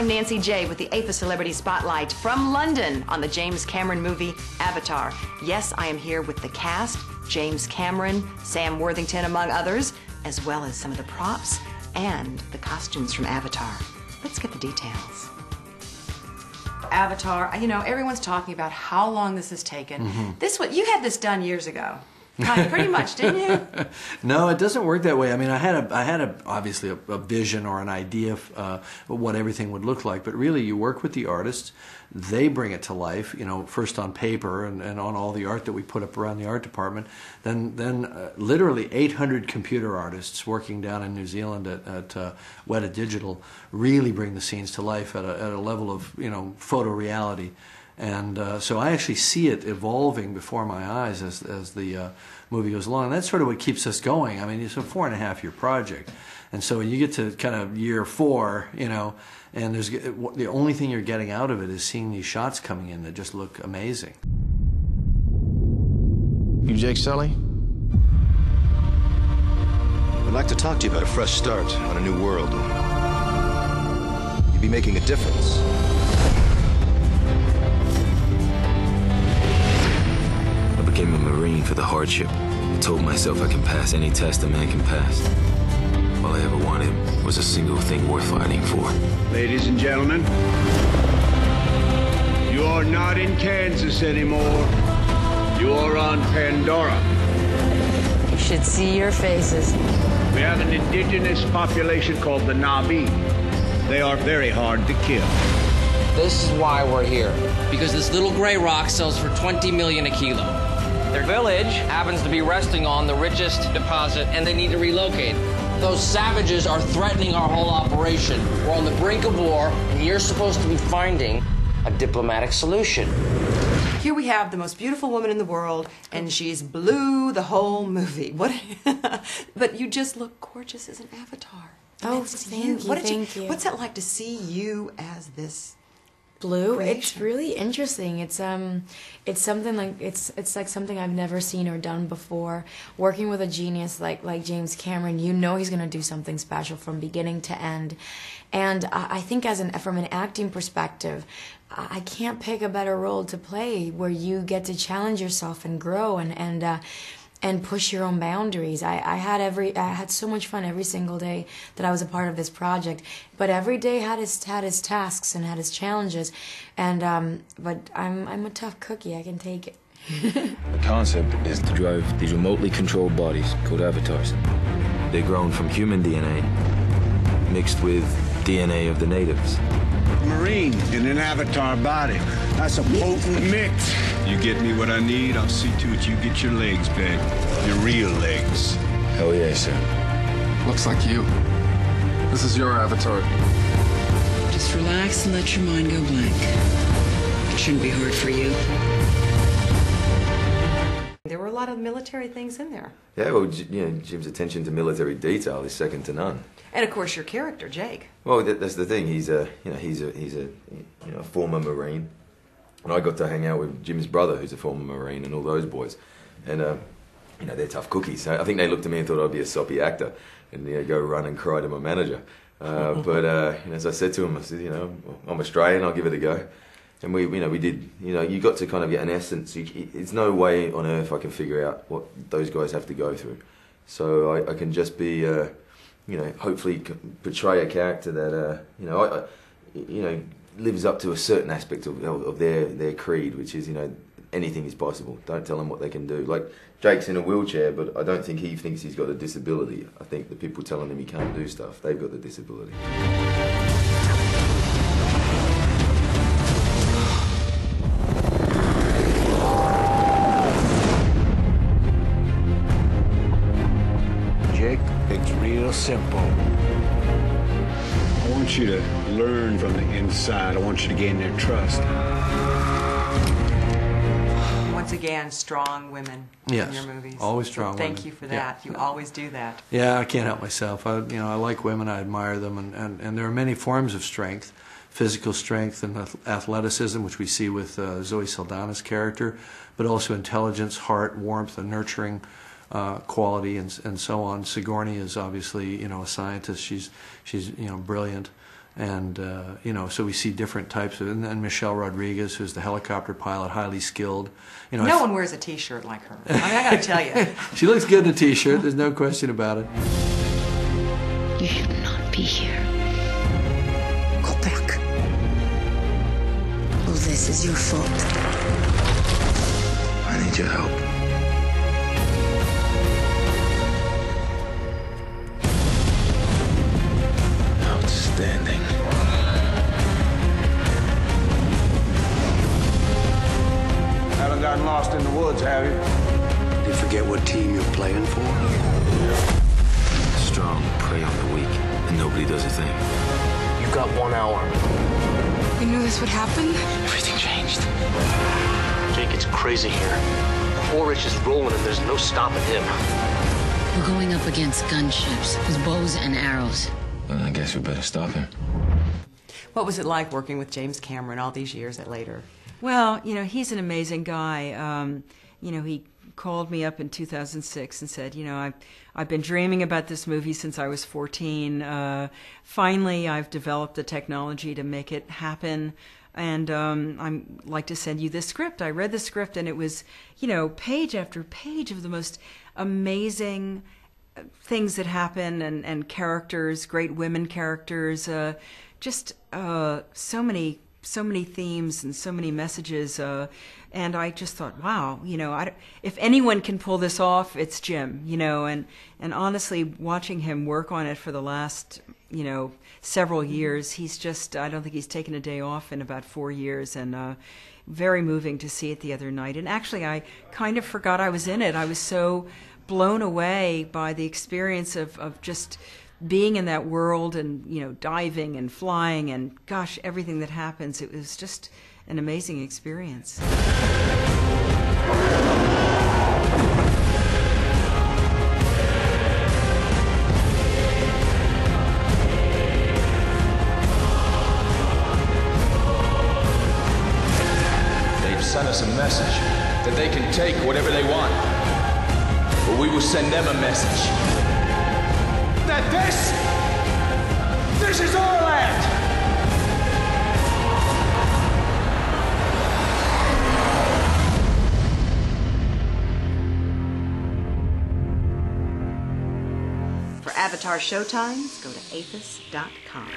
I'm Nancy J with the APA Celebrity Spotlight from London on the James Cameron movie Avatar. Yes, I am here with the cast, James Cameron, Sam Worthington, among others, as well as some of the props and the costumes from Avatar. Let's get the details. Avatar, you know, everyone's talking about how long this has taken. You had this done years ago. Pretty much, didn't you? No, it doesn't work that way. I mean, I had obviously a vision or an idea of what everything would look like, but really you work with the artists. They bring it to life, you know, first on paper and on all the art that we put up around the art department. Then literally 800 computer artists working down in New Zealand at Weta Digital really bring the scenes to life at a level of, you know, photoreality. And so I actually see it evolving before my eyes as the movie goes along. And that's sort of what keeps us going. I mean, it's a 4.5-year project. And so when you get to kind of year 4, you know, and the only thing you're getting out of it is seeing these shots coming in that just look amazing. You Jake Sully? I'd like to talk to you about a fresh start on a new world. You'd be making a difference. I became a Marine for the hardship. I told myself I can pass any test a man can pass. All I ever wanted was a single thing worth fighting for. Ladies and gentlemen, you are not in Kansas anymore. You are on Pandora. You should see your faces. We have an indigenous population called the Na'vi. They are very hard to kill. This is why we're here. Because this little gray rock sells for $20 million a kilo. Their village happens to be resting on the richest deposit, and they need to relocate. Those savages are threatening our whole operation. We're on the brink of war, and you're supposed to be finding a diplomatic solution. Here we have the most beautiful woman in the world, and she's blue the whole movie. What? But you just look gorgeous as an avatar. Oh, thank you. What's it like to see you as this blue? creation? It's really interesting. It's something like it's like something I've never seen or done before. Working with a genius like James Cameron, you know he's gonna do something special from beginning to end. And I think from an acting perspective, I can't pick a better role to play where you get to challenge yourself and grow and push your own boundaries. I had so much fun every single day that I was a part of this project. But every day had his tasks and had his challenges. And but I'm a tough cookie. I can take it. The concept is to drive these remotely controlled bodies called avatars. They're grown from human DNA mixed with DNA of the natives. Marine in an avatar body. That's a potent mix. You get me what I need, I'll see to it you get your legs back. Your real legs. Hell yeah, sir. Looks like you. This is your avatar. Just relax and let your mind go blank. It shouldn't be hard for you. There were a lot of military things in there. Yeah, well, you know, Jim's attention to military detail is second to none. And of course your character, Jake. Well, that's the thing. He's a former Marine, and I got to hang out with Jim's brother, who's a former Marine, and all those boys, and you know, they're tough cookies. I think they looked at me and thought I'd be a soppy actor, and you know, go run and cry to my manager. But you know, as I said to him, I said, you know, I'm Australian, I'll give it a go. And we did, you know, you got to kind of get an essence. It's no way on earth I can figure out what those guys have to go through. So I can just be, you know, hopefully portray a character that, you know, lives up to a certain aspect of their creed, which is, you know, anything is possible. Don't tell them what they can do. Like, Jake's in a wheelchair, but I don't think he thinks he's got a disability. I think the people telling him he can't do stuff, they've got the disability. Jake, it's real simple. I want you to learn from the inside. I want you to gain their trust. Once again, strong women in your movies. Always strong women. Thank you for that. You always do that. Yeah, I can't help myself. I like women. I admire them, and there are many forms of strength, physical strength and athleticism, which we see with Zoe Saldana's character, but also intelligence, heart, warmth, and nurturing quality, and so on. Sigourney is obviously, you know, a scientist. She's you know, brilliant. And, you know, so we see different types of, and then Michelle Rodriguez, who's the helicopter pilot, highly skilled. You know, No one wears a T-shirt like her. I mean, I gotta tell you. She looks good in a T-shirt, there's no question about it. You should not be here. Go back. All this is your fault. I need your help. Outstanding. Haven't gotten lost in the woods, have you? Did you forget what team you're playing for? Strong prey on the weak, and nobody does a thing. You've got 1 hour. You knew this would happen? Everything changed. Jake, it's crazy here. Horich is rolling and there's no stopping him. We're going up against gunships with bows and arrows. Well, I guess we better stop him. What was it like working with James Cameron all these years later? Well, you know, he's an amazing guy. You know, he called me up in 2006 and said, you know, I've been dreaming about this movie since I was 14. Finally, I've developed the technology to make it happen. And I'd like to send you this script. I read the script, and it was, you know, page after page of the most amazing things that happen, and characters, great women characters, just so many themes and so many messages. And I just thought, wow, you know, if anyone can pull this off, it's Jim, you know. And honestly, watching him work on it for the last, you know, several years, he's just, I don't think he's taken a day off in about 4 years, and very moving to see it the other night. And actually, I kind of forgot I was in it. I was so blown away by the experience of just being in that world, and, you know, diving and flying and, gosh, everything that happens. It was just an amazing experience. They've sent us a message that they can take whatever they want. But we will send them a message that this is our land. For Avatar Showtimes, go to apis.com.